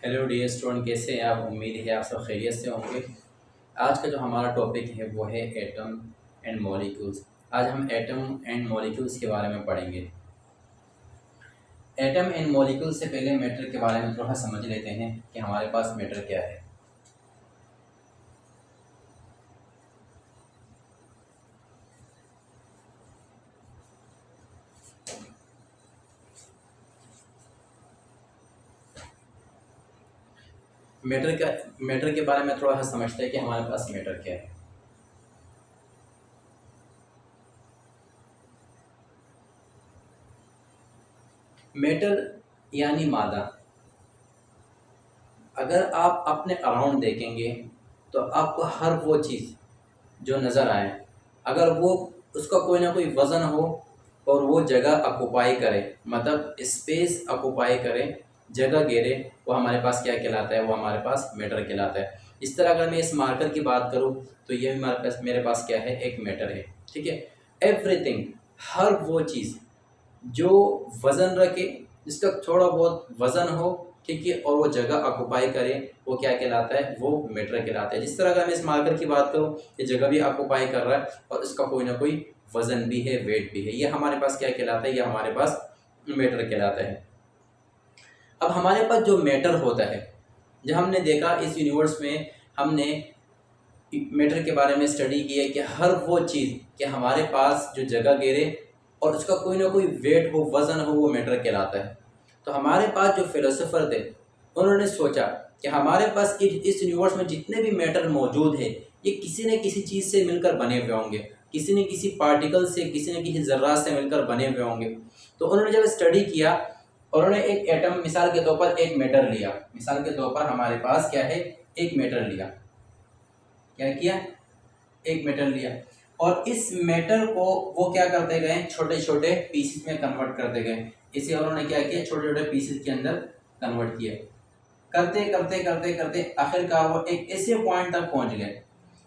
Hello dear student, कैसे हैं आप? उम्मीद है आप सब खैरियत से होंगे। आज का जो हमारा टॉपिक है वो है एटम एंड मॉलिक्यूल्स। आज हम एटम एंड मॉलिक्यूल्स के बारे में पढ़ेंगे। एटम एंड मॉलिक्यूल से पहले मैटर के बारे में थोड़ा समझ लेते हैं कि हमारे पास मैटर क्या है। मैटर के बारे में थोड़ा सा समझते हैं कि हमारे पास मैटर क्या है। मैटर यानी मादा। अगर आप अपने अराउंड देखेंगे तो आपको हर वो चीज़ जो नज़र आए, अगर वो उसका कोई ना कोई वज़न हो और वो जगह ऑक्युपाई करे, मतलब स्पेस ऑक्युपाई करे, जगह घेरे, वो हमारे पास क्या कहलाता है? वो हमारे पास मैटर कहलाता है। इस तरह अगर मैं इस मार्कर की बात करूँ तो ये मेरे पास क्या है? एक मैटर है। ठीक है। एवरीथिंग, हर वो चीज़ जो वज़न रखे, जिसका थोड़ा बहुत वज़न हो, ठीक है, और वो जगह ऑक्युपाई करे, वो क्या कहलाता है? वो मैटर कहलाता है। जिस तरह अगर मैं इस मार्कर की बात करूँ, ये जगह भी ऑक्युपाई कर रहा है और इसका कोई ना कोई वज़न भी है, वेट भी है, ये हमारे पास क्या कहलाता है? ये हमारे पास मैटर कहलाता है। अब हमारे पास जो मैटर होता है, जब हमने देखा इस यूनिवर्स में, हमने मैटर के बारे में स्टडी की है कि हर वो चीज़ कि हमारे पास जो जगह घेरे और उसका कोई ना कोई वेट हो, वज़न हो, वो मैटर कहलाता है। तो हमारे पास जो फिलोसोफर थे, उन्होंने सोचा कि हमारे पास इस यूनिवर्स में जितने भी मैटर मौजूद है, ये किसी न किसी चीज़ से मिलकर बने हुए होंगे, किसी न किसी पार्टिकल से, किसी न किसी ज़र्रात से मिलकर बने हुए होंगे। तो उन्होंने जब स्टडी किया, उन्होंने एक एटम, मिसाल के तौर पर एक मैटर लिया। मिसाल के तौर पर हमारे पास क्या है? एक मैटर लिया। क्या किया? एक मैटर लिया और इस मैटर को वो क्या करते गए? छोटे छोटे पीसेस में कन्वर्ट करते गए। इसे उन्होंने क्या किया? छोटे छोटे पीसेस के अंदर कन्वर्ट किया। करते करते करते करते आखिरकार वो एक ऐसे पॉइंट तक पहुंच गए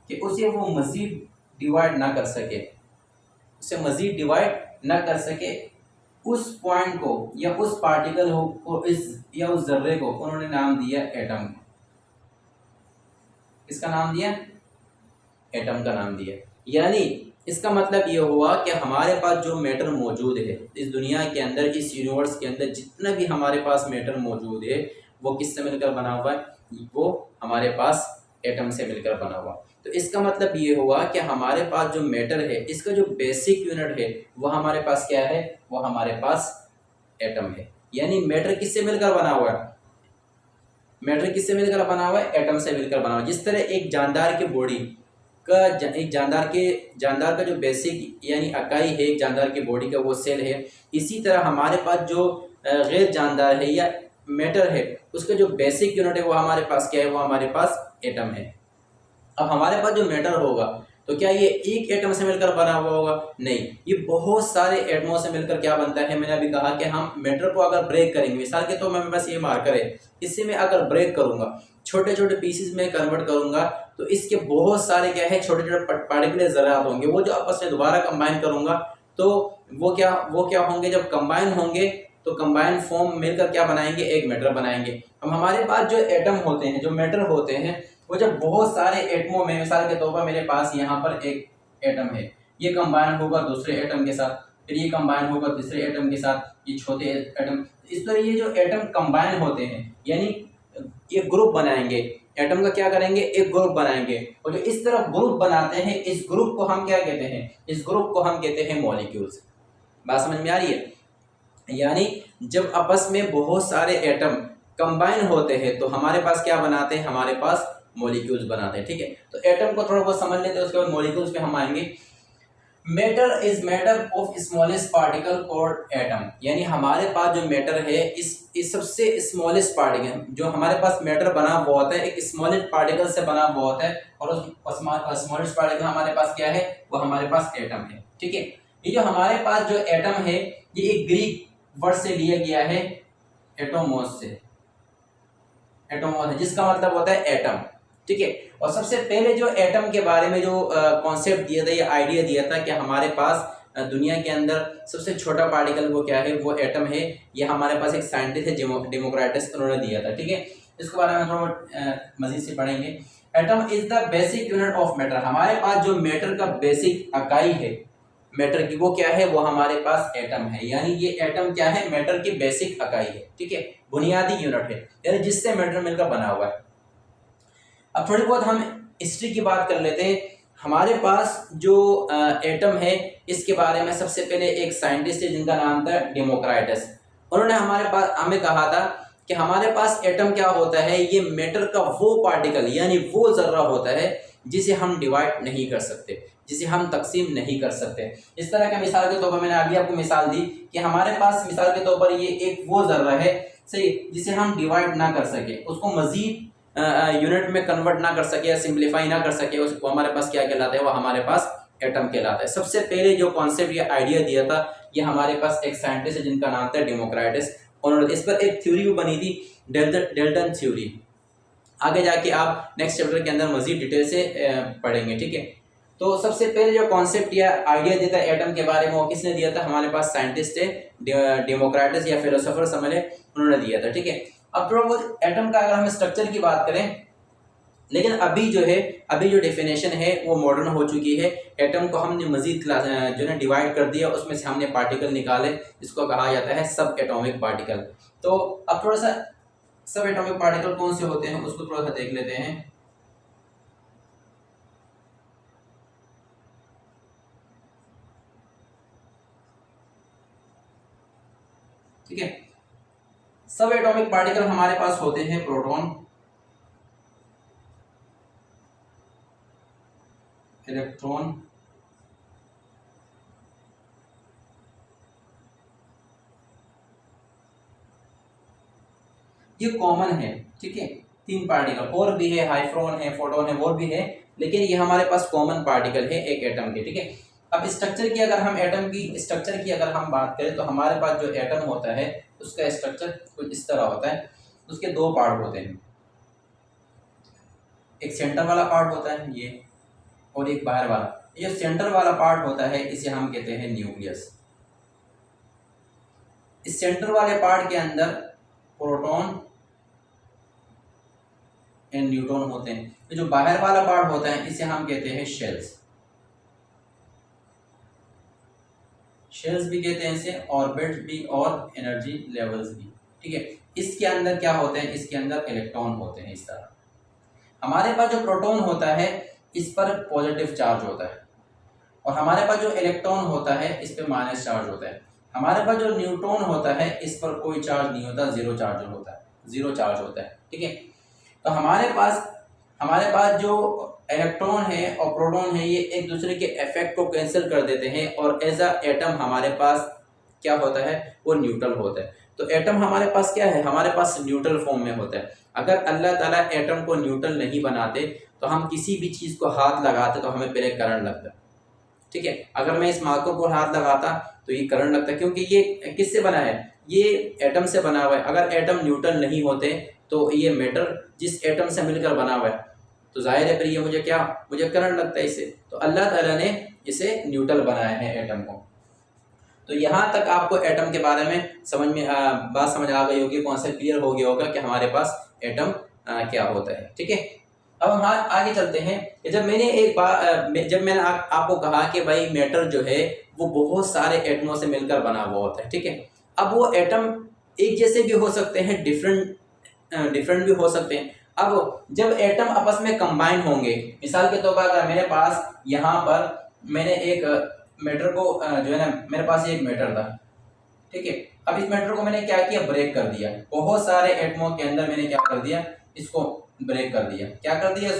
कि उसे वो मजीद डिवाइड ना कर सके, उसे मजीद डिवाइड ना कर सके। उस पॉइंट को या उस पार्टिकल को, इस या उस जर्रे को उन्होंने नाम दिया एटम। इसका नाम दिया एटम का नाम दिया। यानी इसका मतलब ये हुआ कि हमारे पास जो मैटर मौजूद है इस दुनिया के अंदर, इस यूनिवर्स के अंदर, जितना भी हमारे पास मैटर मौजूद है, वो किससे मिलकर बना हुआ है? वो हमारे पास एटम से मिलकर बना हुआ। तो इसका मतलब ये हुआ कि हमारे पास जो मैटर है, इसका जो बेसिक यूनिट है, वो हमारे पास क्या है? वो हमारे पास एटम है। यानी मैटर किससे मिलकर बना हुआ है? मैटर किससे मिलकर बना हुआ है? एटम से मिलकर बना हुआ है। जिस तरह एक जानदार की बॉडी का, एक जानदार का जो बेसिक यानी इकाई है एक जानदार की बॉडी का, वो सेल है। इसी तरह हमारे पास जो गैर जानदार है या मैटर है, उसका जो बेसिक यूनिट है वो हमारे पास क्या है? वो हमारे पास एटम है। अब हमारे पास जो मैटर होगा, तो क्या ये एक एटम से मिलकर बना हुआ होगा? नहीं, ये बहुत सारे एटमों से मिलकर क्या बनता है? मैंने अभी कहा कि हम मैटर को अगर ब्रेक करेंगे, मिसाल के तौर पर मेरे पास ये मार्कर है, इससे मैं अगर ब्रेक करूंगा, छोटे छोटे पीसेस में कन्वर्ट करूंगा, तो इसके बहुत सारे क्या है? छोटे छोटे पार्टिकुलर ज़रात होंगे, वो जो आपस में दोबारा कंबाइन करूंगा, तो वो क्या होंगे? जब कंबाइन होंगे तो कंबाइन फॉर्म मिलकर क्या बनाएंगे? एक मैटर बनाएंगे। अब हमारे पास जो एटम होते हैं, जो मैटर होते हैं, वो जब बहुत सारे एटमों में, मिसाल के तौर पर मेरे पास यहाँ पर एक एटम है, ये कंबाइन होगा दूसरे एटम के साथ, फिर ये कंबाइन होगा तीसरे एटम के साथ, ये छोटे एटम। इस तरह ये जो एटम कंबाइन होते हैं, यानी ये ग्रुप बनाएंगे, एटम का क्या करेंगे? एक ग्रुप बनाएंगे। और जो इस तरह ग्रुप बनाते हैं, इस ग्रुप को हम क्या कहते हैं? इस ग्रुप को हम कहते हैं मॉलिक्यूल्स। बात समझ में आ रही है? यानी जब आपस में बहुत सारे एटम कंबाइन होते हैं तो हमारे पास क्या बनाते हैं? हमारे पास मॉलिक्यूल्स बनाते हैं। ठीक है, तो एटम को थोड़ा बहुत समझ लेते हैं, उसके बाद मॉलिक्यूल्स पे हम आएंगे। Matter is made up of smallest particle called atom. यानी हमारे पास जो मैटर है, इस सबसे स्मॉलेस्ट पार्टिकल, जो हमारे पास मैटर बना हुआ होता है, एक स्मॉलेस्ट पार्टिकल से बना हुआ होता है, और उस स्मॉलेस्ट पार्टिकल हमारे पास क्या है? वो हमारे पास एटम है। ठीक है, ये जो हमारे पास जो एटम है, ये एक ग्रीक वर्ड से लिया गया है, एटोमोस से। एटोमोस है, जिसका मतलब होता है एटम। ठीक है, और सबसे पहले जो एटम के बारे में जो कॉन्सेप्ट दिया था, ये आइडिया दिया था कि हमारे पास दुनिया के अंदर सबसे छोटा पार्टिकल वो क्या है? वो एटम है। ये हमारे पास एक साइंटिस्ट है, डेमोक्रिटस, उन्होंने दिया था। ठीक है, इसके बारे में थोड़ा मजीद से पढ़ेंगे। Atom is the basic unit of matter, हमारे पास जो मैटर का बेसिक इकाई है मैटर की, वो क्या है, वो हमारे पास एटम है। यानी ये एटम क्या है, मैटर की बेसिक इकाई है, ठीक है, बुनियादी यूनिट है, यानी जिससे मैटर मिलकर बना हुआ है। अब थोड़ी बहुत हम हिस्ट्री की बात कर लेते हैं। हमारे पास जो एटम है, इसके बारे में सबसे पहले एक साइंटिस्ट है जिनका नाम था डेमोक्राइटस। उन्होंने हमारे पास हमें कहा था कि हमारे पास एटम क्या होता है, ये मैटर का वो पार्टिकल यानी वो जर्रा होता है जिसे हम डिवाइड नहीं कर सकते, जिसे हम तकसीम नहीं कर सकते। इस तरह के मिसाल के तौर पर मैंने अभी आपको मिसाल दी कि हमारे पास मिसाल के तौर पर ये एक वो जर्रा है, सही, जिसे हम डिवाइड ना कर सके, उसको मजीद यूनिट में कन्वर्ट ना कर सके या सिंप्लीफाई ना कर सके, उसको हमारे पास क्या कहलाता है, वो हमारे पास एटम कहलाता है। सबसे पहले जो कॉन्सेप्ट या आइडिया दिया था, ये हमारे पास एक साइंटिस्ट है जिनका नाम था डेमोक्राइटस। उन्होंने इस पर एक थ्योरी भी बनी थी, डेल्टन थ्योरी। आगे जाके आप नेक्स्ट चैप्टर के अंदर मजीद डिटेल से पढ़ेंगे, ठीक है। तो सबसे पहले जो कॉन्सेप्ट या आइडिया दिया था एटम के बारे में, वो किसने दिया था, हमारे पास साइंटिस्ट है डेमोक्राइटस या फिलोसोफर समझ लें, उन्होंने दिया था, ठीक है। अब थोड़ा बहुत एटम का अगर हम स्ट्रक्चर की बात करें, लेकिन अभी जो है, अभी जो डेफिनेशन है वो मॉडर्न हो चुकी है। एटम को हमने मजीद क्लास जो है डिवाइड कर दिया, उसमें से हमने पार्टिकल निकाले, इसको कहा जाता है सब एटॉमिक पार्टिकल। तो अब थोड़ा सा सब एटॉमिक पार्टिकल कौन से होते हैं उसको थोड़ा सा देख लेते हैं। ठीक है, सब एटॉमिक पार्टिकल हमारे पास होते हैं प्रोटॉन, इलेक्ट्रॉन, ये कॉमन है, ठीक है, तीन पार्टिकल। और भी है, हाइड्रोन है, फोटोन है, और भी है, लेकिन ये हमारे पास कॉमन पार्टिकल है एक एटम के, ठीक है। अब स्ट्रक्चर की अगर हम एटम की स्ट्रक्चर की अगर हम बात करें, तो हमारे पास जो एटम होता है उसका स्ट्रक्चर कुछ इस तरह होता है। उसके दो पार्ट होते हैं, एक सेंटर वाला पार्ट होता है ये, और एक बाहर वाला। ये सेंटर वाला पार्ट होता है, इसे हम कहते हैं न्यूक्लियस। इस सेंटर वाले पार्ट के अंदर प्रोटॉन एंड न्यूट्रॉन होते हैं। तो जो बाहर वाला पार्ट होता है इसे हम कहते हैं शेल्स। शेल्स भी कहते हैं इसे, ऑर्बिट भी और एनर्जी लेवल्स भी, ठीक है। इसके अंदर क्या होते हैं, इसके अंदर इलेक्ट्रॉन होते हैं। इस तरह हमारे पास जो प्रोटॉन होता है इस पर पॉजिटिव चार्ज होता है, और हमारे पास जो इलेक्ट्रॉन होता है इस पर माइनस चार्ज होता है। हमारे पास जो न्यूट्रॉन होता है इस पर कोई चार्ज नहीं होता, जीरो चार्ज होता है, जीरो चार्ज होता है, ठीक है। तो हमारे पास जो इलेक्ट्रॉन है और प्रोटॉन है, ये एक दूसरे के इफेक्ट को कैंसिल कर देते हैं, और एज अ एटम हमारे पास क्या होता है, वो न्यूट्रल होता है। तो एटम हमारे पास क्या है, हमारे पास न्यूट्रल फॉर्म में होता है। अगर अल्लाह ताला एटम को न्यूट्रल नहीं बनाते, तो हम किसी भी चीज़ को हाथ लगाते तो हमें पहले करंट लगता, ठीक है। अगर मैं इस मार्कर को हाथ लगाता तो ये करंट लगता, क्योंकि ये किससे बना है, ये एटम से बना हुआ है। अगर एटम न्यूट्रल नहीं होते तो ये मैटर जिस एटम से मिलकर बना हुआ है, तो जाहिर है फिर ये मुझे करंट लगता है इसे। तो अल्लाह ताला ने इसे न्यूट्रल बनाया है एटम को। तो यहाँ तक आपको एटम के बारे में बात समझ आ गई होगी, कॉन्सेप्ट क्लियर हो गया होगा कि हमारे पास एटम क्या होता है, ठीक है। अब हम आगे चलते हैं कि जब मैंने आपको कहा कि भाई मैटर जो है वो बहुत सारे एटमों से मिलकर बना हुआ होता है, ठीक है। अब वो एटम एक जैसे भी हो सकते हैं, डिफरेंट भी हो सकते हैं। अब जब एटम आपस में कंबाइन होंगे, मिसाल के तौर पर अगर मेरे पास यहाँ पर मैंने एक मैटर को जो है ना, मेरे पास एक मैटर था, ठीक है। अब इस मैटर को मैंने क्या किया, ब्रेक कर दिया। बहुत सारे एटमों के अंदर मैंने क्या कर दिया, इसको ब्रेक कर दिया। क्या कर दिया,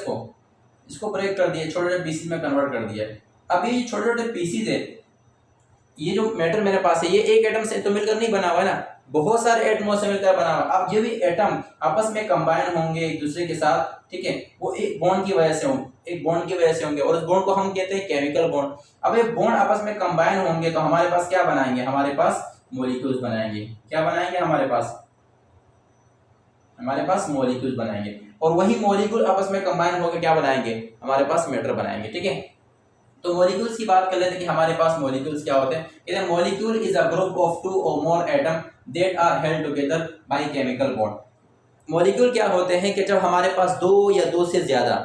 इसको ब्रेक कर दिया, छोटे छोटे पीसीज में कन्वर्ट कर दिया। अब ये छोटे छोटे पीसीज है, ये जो मैटर मेरे पास है, ये एक एटम से तो मिलकर नहीं बना हुआ है ना, बहुत सारे एटमों से मिलकर बना हुआ। अब जो भी एटम आपस में कंबाइन होंगे एक दूसरे के साथ, ठीक है, वो एक बॉन्ड की वजह से होंगे, और उस बॉन्ड को हम कहते हैं केमिकल बॉन्ड। अब ये बॉन्ड आपस में कंबाइन होंगे तो हमारे पास क्या बनाएंगे, हमारे पास मॉलिक्यूल्स बनाएंगे। क्या बनाएंगे, हमारे पास मॉलिक्यूल्स बनाएंगे, और वही मॉलिक्यूल आपस में कंबाइन होकर क्या बनाएंगे, हमारे पास मैटर बनाएंगे, ठीक है। तो मॉलिक्यूल्स की बात कर लेते हैं कि हमारे पास मॉलिक्यूल्स क्या होते हैं। इधर molecule is a group of two or more atom that are held together by chemical bond. Molecule क्या होते हैं कि जब हमारे पास दो या दो से ज़्यादा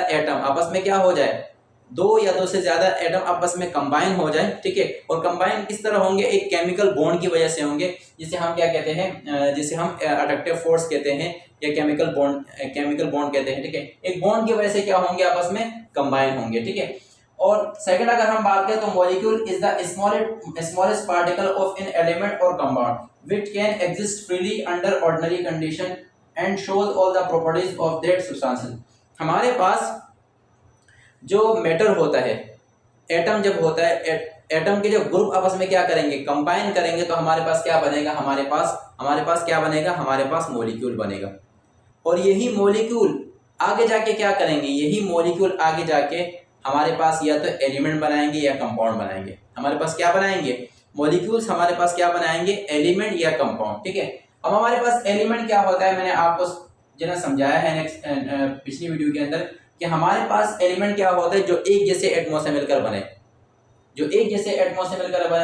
एटम आपस में क्या हो जाए, दो या दो से ज़्यादा एटम आपस में कंबाइन हो जाए, ठीक है। और कंबाइन किस तरह होंगे, एक केमिकल बॉन्ड की वजह से होंगे, जिसे हम क्या कहते हैं, जिसे हम अट्रैक्टिव फोर्स कहते हैं या केमिकल बॉन्ड कहते हैं, ठीक है। एक बॉन्ड की वजह से क्या होंगे, आपस में कंबाइन होंगे, ठीक है। और सेकंड अगर हम बात करें तो molecule is the smallest particle of an element or compound which can exist freely under ordinary condition and shows all the properties of that substance. हमारे पास जो मैटर होता है, एटम जब होता है, एटम के जो ग्रुप आपस में क्या करेंगे, कंबाइन करेंगे, तो हमारे पास क्या बनेगा, हमारे पास क्या बनेगा, हमारे पास मॉलिक्यूल बनेगा। और यही मॉलिक्यूल आगे जाके क्या करेंगे, यही मॉलिक्यूल आगे जाके हमारे पास या तो एलिमेंट बनाएंगे या कंपाउंड बनाएंगे। हमारे पास क्या बनाएंगे, मॉलिक्यूल्स हमारे पास क्या बनाएंगे, एलिमेंट या कंपाउंड, ठीक है। अब हमारे पास एलिमेंट क्या होता है, मैंने आपको जो समझाया है पिछली वीडियो के अंदर कि हमारे पास एलिमेंट क्या होता है, जो एक जैसे एटमॉस से मिलकर बने,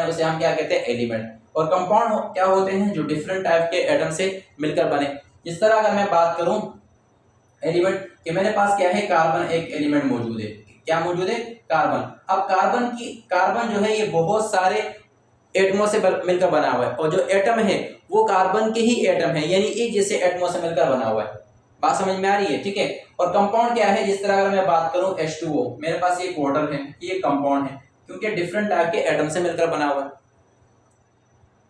उसे हम क्या कहते हैं, एलिमेंट। और कंपाउंड क्या होते हैं, जो डिफरेंट टाइप के एटम से मिलकर बने। जिस तरह अगर मैं बात करूं एलिमेंट कि मेरे पास क्या है, कार्बन एक एलिमेंट मौजूद है, क्या मौजूद है, कार्बन। अब कार्बन जो है ये बहुत सारे एटमों से मिलकर बना हुआ है, और जो एटम है वो कार्बन के ही एटम है, यानी एक जैसे एटमों से मिलकर बना हुआ है। बात समझ में आ रही है, ठीक है। और कंपाउंड क्या है, जिस तरह अगर मैं बात करूं H2O, मेरे पास ये वाटर है, ये कंपाउंड है, क्योंकि डिफरेंट टाइप के एटम से मिलकर बना हुआ है।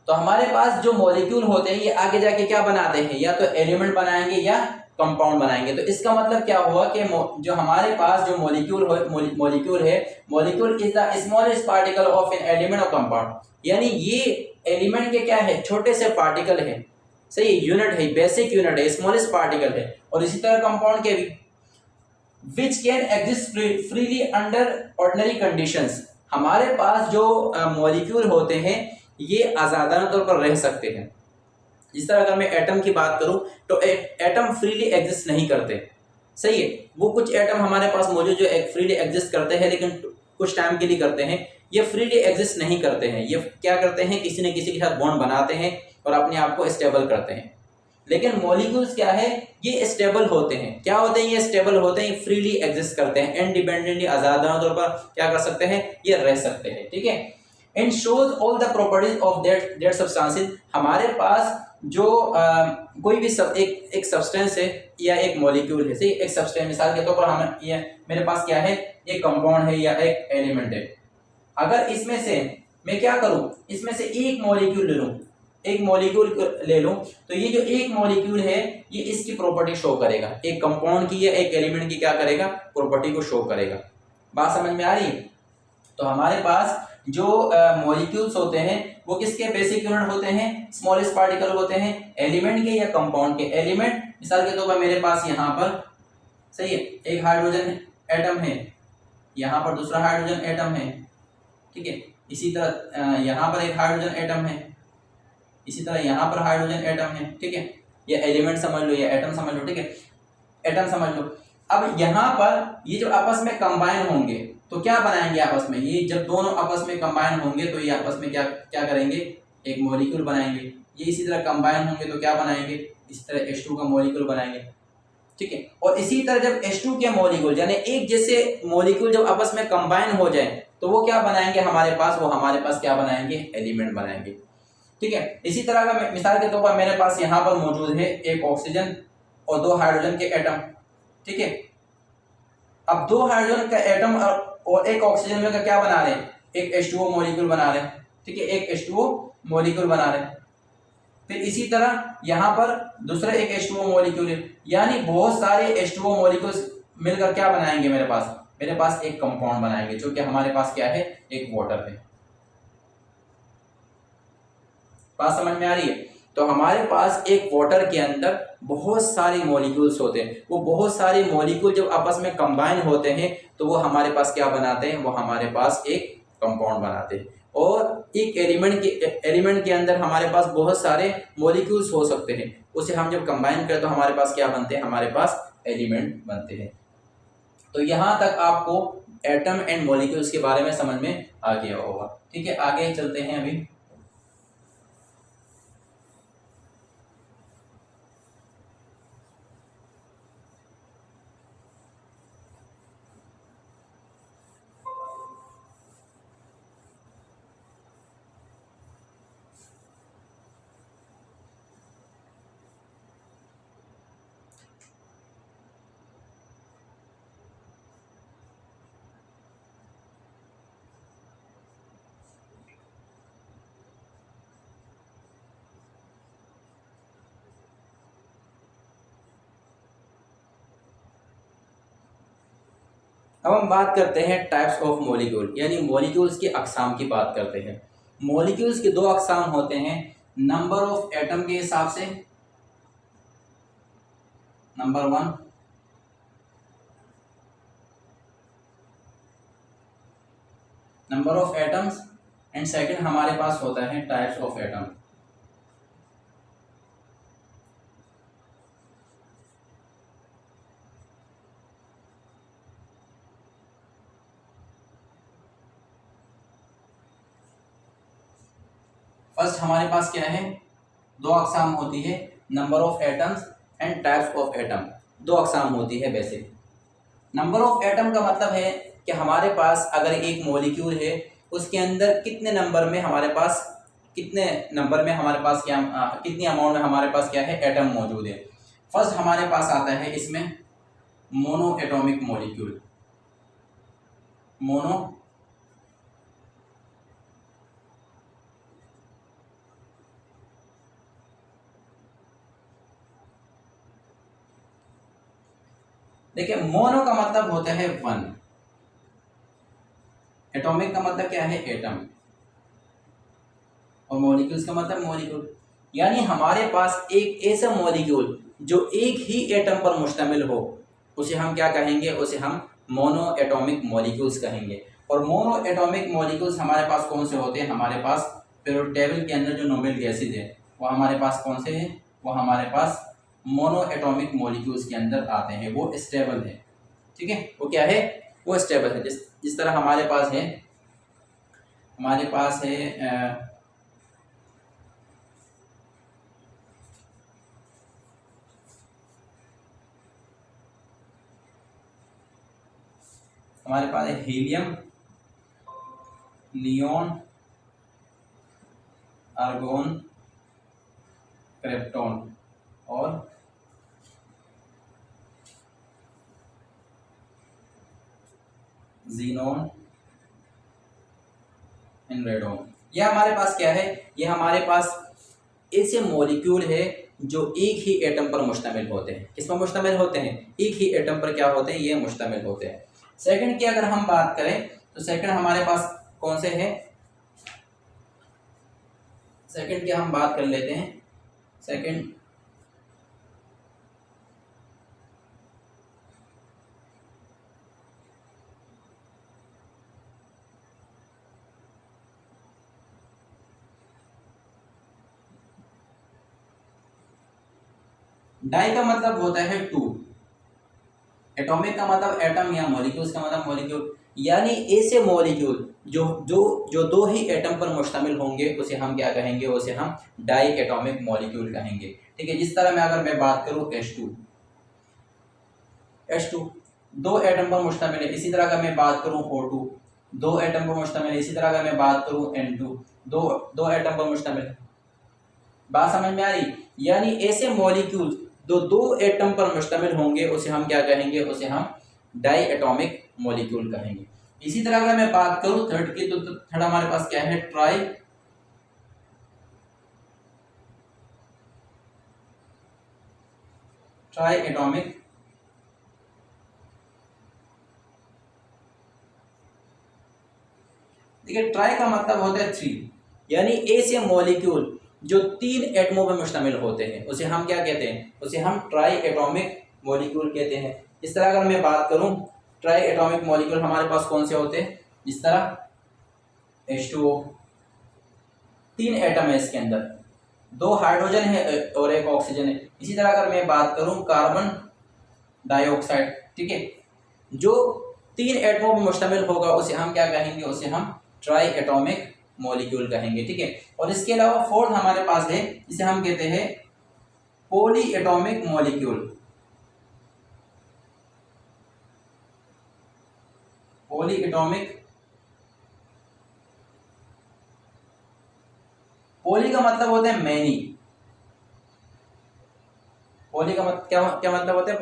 तो हमारे पास जो मॉलिक्यूल होते हैं ये आगे जाके क्या बनाते हैं, या तो एलिमेंट बनाएंगे या कंपाउंड बनाएंगे। तो इसका मतलब क्या हुआ कि जो हमारे पास जो मॉलिक्यूल है, molecule is the smallest particle of an element or compound, यानी ये एलिमेंट के क्या है, छोटे से पार्टिकल है, सही, यूनिट है, बेसिक यूनिट है, स्मॉलेस्ट पार्टिकल है। और इसी तरह कंपाउंड के भी which can exist freely under ordinary conditions. हमारे पास जो मॉलिक्यूल होते हैं ये आज़ादाना तौर पर रह सकते हैं। जिस तरह अगर मैं एटम की बात करूं तो एटम फ्रीली एग्जिस्ट नहीं करते, सही है। वो कुछ एटम हमारे पास मौजूद जो फ्रीली एग्जिस्ट करते हैं, लेकिन कुछ टाइम के लिए करते हैं। ये फ्रीली एग्जिस्ट नहीं करते हैं, ये क्या करते हैं, किसी न किसी के साथ बॉन्ड बनाते हैं और अपने आप को स्टेबल करते हैं। लेकिन मॉलिक्यूल्स क्या है, ये स्टेबल होते हैं। क्या होते हैं, ये स्टेबल होते हैं, फ्रीली एग्जिस्ट करते हैं, इंडिपेंडेंटली आज़ादाना तौर पर क्या कर सकते हैं, ये रह सकते हैं, ठीक है। And shows all the properties of that substances. हमारे पास जो कोई भी एक सब्सटेंस है या एक मॉलिक्यूल है, सही, एक सब्सटेंस, मिसाल के तौर पर हम ये मेरे पास क्या है, एक कंपाउंड है या एक एलिमेंट है। अगर इसमें से मैं क्या करूं, इसमें से एक मॉलिक्यूल ले लूं, तो ये जो एक मॉलिक्यूल है ये इसकी प्रॉपर्टी शो करेगा, एक कंपाउंड की या एक एलिमेंट की क्या करेगा, प्रॉपर्टी को शो करेगा। बात समझ में आ रही है। तो हमारे पास जो मॉलिक्यूल्स होते हैं वो किसके बेसिक यूनिट होते हैं, स्मॉलेस्ट पार्टिकल होते हैं, एलिमेंट के या कंपाउंड के। एलिमेंट मिसाल के तौर पर मेरे पास यहाँ पर, सही है, एक हाइड्रोजन एटम है, यहाँ पर दूसरा हाइड्रोजन एटम है, ठीक है। इसी तरह यहाँ पर एक हाइड्रोजन एटम है, इसी तरह यहाँ पर हाइड्रोजन एटम है, ठीक है। ये एलिमेंट समझ लो या एटम समझ लो, ठीक है, एटम समझ लो। अब यहाँ पर ये जो आपस में कंबाइन होंगे तो क्या बनाएंगे आपस में, ये जब दोनों आपस में कंबाइन होंगे तो ये आपस में क्या क्या करेंगे, एक मॉलिक्यूल बनाएंगे। ये इसी तरह कंबाइन होंगे तो क्या बनाएंगे, इस तरह H2 का मॉलिक्यूल बनाएंगे, ठीक है। और इसी तरह जब H2 के मॉलिक्यूल यानी एक जैसे मॉलिक्यूल जब आपस में कंबाइन हो जाए तो वो क्या बनाएंगे, हमारे पास क्या बनाएंगे, एलिमेंट बनाएंगे, ठीक है। इसी तरह का मिसाल के तौर पर मेरे पास यहाँ पर मौजूद है एक ऑक्सीजन और दो हाइड्रोजन के एटम, ठीक है। अब दो हाइड्रोजन का एटम और एक ऑक्सीजन में का क्या बना रहे हैं, एक H2O मॉलिक्यूल बना रहे हैं, ठीक है, एक H2O मॉलिक्यूल बना रहे हैं। फिर इसी तरह यहाँ पर दूसरा एक H2O मॉलिक्यूल है, यानी बहुत सारे H2O मॉलिक्यूल्स मिलकर क्या बनाएंगे, मेरे पास एक कंपाउंड बनाएंगे, जो कि हमारे पास क्या है, एक वाटर है। बात समझ में आ रही है। तो हमारे पास एक वाटर के अंदर बहुत सारे मॉलिक्यूल्स होते हैं, वो बहुत सारे मॉलिक्यूल जब आपस में कंबाइन होते हैं तो वो हमारे पास क्या बनाते हैं, वो हमारे पास एक कंपाउंड बनाते हैं। और एक एलिमेंट के अंदर हमारे पास बहुत सारे मॉलिक्यूल्स हो सकते हैं, उसे हम जब कंबाइन करें तो हमारे पास क्या बनते हैं, हमारे पास एलिमेंट बनते हैं। तो यहाँ तक आपको एटम एंड मॉलिक्यूल्स के बारे में समझ में आ गया होगा, ठीक है। आगे चलते हैं। अभी अब हम बात करते हैं टाइप्स ऑफ मॉलिक्यूल, यानी मॉलिक्यूल्स की अकसाम की बात करते हैं। मॉलिक्यूल्स के दो अकसाम होते हैं, नंबर ऑफ एटम के हिसाब से, number 1, number of atoms, and second हमारे पास होता है टाइप्स ऑफ एटम। फर्स्ट हमारे पास क्या है, दो अकसाम होती है, number of atoms and types of atom, दो अकसाम होती है बेसिक। नंबर ऑफ एटम का मतलब है कि हमारे पास अगर एक मॉलिक्यूल है, उसके अंदर कितने नंबर में हमारे पास, कितने नंबर में हमारे पास क्या, कितनी अमाउंट में हमारे पास क्या है, एटम मौजूद है। फर्स्ट हमारे पास आता है इसमें मोनो एटॉमिक मॉलिक्यूल। मोनो देखिए, मोनो का मतलब होता है वन, एटॉमिक का मतलब क्या है, एटम, और मॉलिक्यूल्स का मतलब मॉलिक्यूल। यानी हमारे पास एक ऐसा मॉलिक्यूल जो एक ही एटम पर मुश्तमिल हो, उसे हम क्या कहेंगे, उसे हम मोनो एटॉमिक मॉलिक्यूल्स कहेंगे। और मोनो एटॉमिक मॉलिक्यूल्स हमारे पास कौन से होते हैं, हमारे पास पीरियोडिक टेबल के अंदर जो नोबेल गैसेज है वो हमारे पास कौन से हैं, वो हमारे पास मोनो एटॉमिक मॉलिक्यूल्स के अंदर आते हैं, वो स्टेबल है। ठीक है, वो क्या है, वो स्टेबल है। जिस तरह हमारे पास है, हमारे पास है हमारे पास है हीलियम, नियोन, आर्गोन, क्रिप्टॉन और जीनोन एंड रेडोन। यह हमारे पास क्या है, ये हमारे पास ऐसे मॉलिक्यूल है जो एक ही एटम पर मुश्तमिल होते हैं। किस पर मुश्तमिल होते हैं, एक ही एटम पर क्या होते हैं, ये मुश्तमिल होते हैं। सेकंड की अगर हम बात करें तो सेकंड हमारे पास कौन से हैं, सेकंड की हम बात कर लेते हैं। सेकंड डाई का मतलब होता है टू, एटॉमिक का मतलब एटम या मॉलिक्यूल्स का मतलब मॉलिक्यूल। यानी ऐसे मॉलिक्यूल जो जो जो दो ही एटम पर मुश्तमिल होंगे उसे हम क्या कहेंगे, उसे हम डाई एटॉमिक मॉलिक्यूल कहेंगे। ठीक है, जिस तरह मैं अगर मैं बात करूं H2, H2 दो एटम पर मुश्तमिल है। इसी तरह अगर मैं बात करूं O2, दो एटम पर मुश्तमिल है। इसी तरह अगर मैं बात करूं N2, दो दो एटम पर मुश्तमिल है। बात समझ में आ रही, यानी ऐसे मॉलिक्यूल जो दो एटम पर मुश्तमिल होंगे उसे हम क्या कहेंगे, उसे हम डाई एटॉमिक मॉलिक्यूल कहेंगे। इसी तरह अगर मैं बात करूं थर्ड की, तो थर्ड हमारे पास क्या है, ट्राई एटॉमिक देखिए, ट्राई का मतलब होता है थ्री, यानी ऐसे मॉलिक्यूल जो तीन एटमों पर मुश्तमिल होते हैं उसे हम क्या कहते हैं, उसे हम ट्राई एटॉमिक मॉलिक्यूल कहते हैं। इस तरह अगर मैं बात करूं, ट्राई एटॉमिक मॉलिक्यूल हमारे पास कौन से होते हैं, जिस तरह H2O, तीन एटम है इसके अंदर, दो हाइड्रोजन है और एक ऑक्सीजन है। इसी तरह अगर मैं बात करूं कार्बन डाइऑक्साइड, ठीक है, जो तीन एटमों पर मुश्तमिल होगा उसे हम क्या कहेंगे, उसे हम ट्राई एटॉमिक मॉलिक्यूल कहेंगे। ठीक है, और इसके अलावा फोर्थ हमारे पास है, जिसे हम कहते हैं poly atomic molecule. Poly atomic, poly का मतलब होता है मैनी, पॉली का क्या क्या मतलब होता है,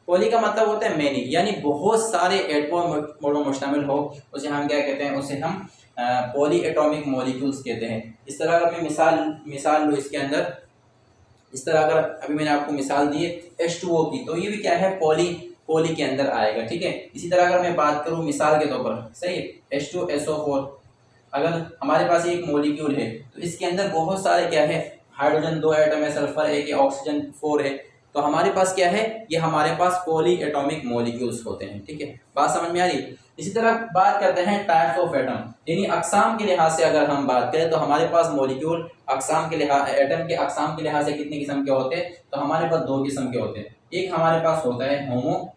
पॉली का मतलब होता है मैनी, यानी बहुत सारे एटमों में मुश्तमिल हो उसे हम क्या कहते हैं, उसे हम पॉली एटॉमिक मॉलिक्यूल्स कहते हैं। इस तरह अगर मैं मिसाल लूँ इसके अंदर, इस तरह अगर अभी मैंने आपको मिसाल दी है H2O की, तो ये भी क्या है, पॉली पॉली के अंदर आएगा, ठीक है। इसी तरह अगर मैं बात करूँ मिसाल के तौर पर, सही है, H2SO4, अगर हमारे पास एक मॉलिक्यूल है तो इसके अंदर बहुत सारे क्या है, हाइड्रोजन 2 एटम है, सल्फर 1 है, ऑक्सीजन 4 है, तो हमारे पास क्या है, ये हमारे पास पॉली एटॉमिक मॉलिक्यूल्स होते हैं, ठीक है। बात समझ में आ रही है। इसी तरह बात करते हैं टाइप्स ऑफ एटम, यानी अक़साम के लिहाज से अगर हम बात करें तो हमारे पास मॉलिक्यूल अक़साम के लिहाज, एटम के अक़साम के लिहाज से कितने किस्म के होते हैं, तो हमारे पास 2 किस्म के होते हैं। एक हमारे पास होता है होमो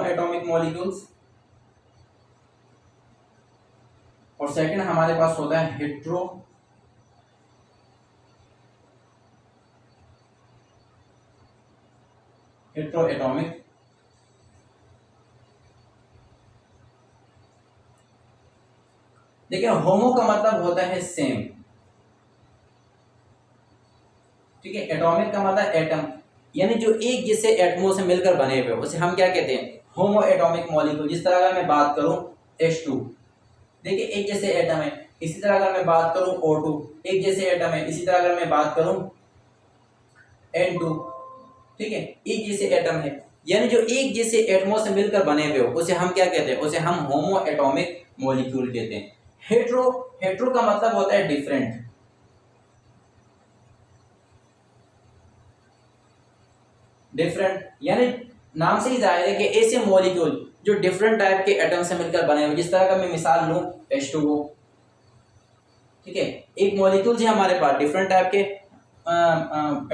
एटॉमिक मॉलिक्यूल्स, और सेकंड हमारे पास होता है हेट्रो एटॉमिक। देखिए होमो का मतलब होता है सेम, ठीक है। एटॉमिक का मतलब एटम, यानी जो एक जैसे एटमों से मिलकर बने हुए, उसे हम क्या कहते हैं, होमो एटॉमिक मॉलिक्यूल। जिस तरह अगर मैं बात करूं H2, देखिए एक जैसे एटम है। इसी तरह अगर मैं बात करूं O2, एक जैसे एटम है। इसी तरह अगर मैं बात करूं N2, ठीक है, एक जैसे एटम है। यानी जो एक जैसे एटमों से मिलकर बने हुए हो, उसे हम क्या कहते हैं, उसे हम होमो एटॉमिक मॉलिक्यूल कहते हैं। हेट्रो, हेट्रो का मतलब होता है डिफरेंट, डिफरेंट यानी नाम से ही जाहिर है कि ऐसे मॉलिक्यूल जो डिफरेंट टाइप के एटम से मिलकर बने हुए। जिस तरह का मैं मिसाल लूं H2O, ठीक है, एक मॉलिक्यूल जो हमारे पास डिफरेंट टाइप के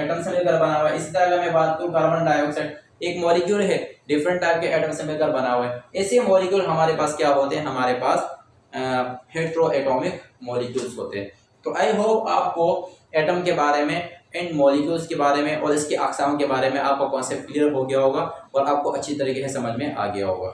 एटम से मिलकर बना हुआ है। इसी तरह अगर मैं बात करूं कार्बन डाइऑक्साइड, एक मॉलिक्यूल है डिफरेंट टाइप के एटम से मिलकर बना हुआ है। ऐसे मॉलिक्यूल हमारे पास क्या होते हैं, हमारे पास हेट्रो एटॉमिक मॉलिक्यूल्स होते हैं। तो आई होप आपको एटम के बारे में, एंड मॉलिक्यूल्स के बारे में और इसके अक़साम के बारे में आपका कॉन्सेप्ट क्लियर हो गया होगा और आपको अच्छी तरीके से समझ में आ गया होगा।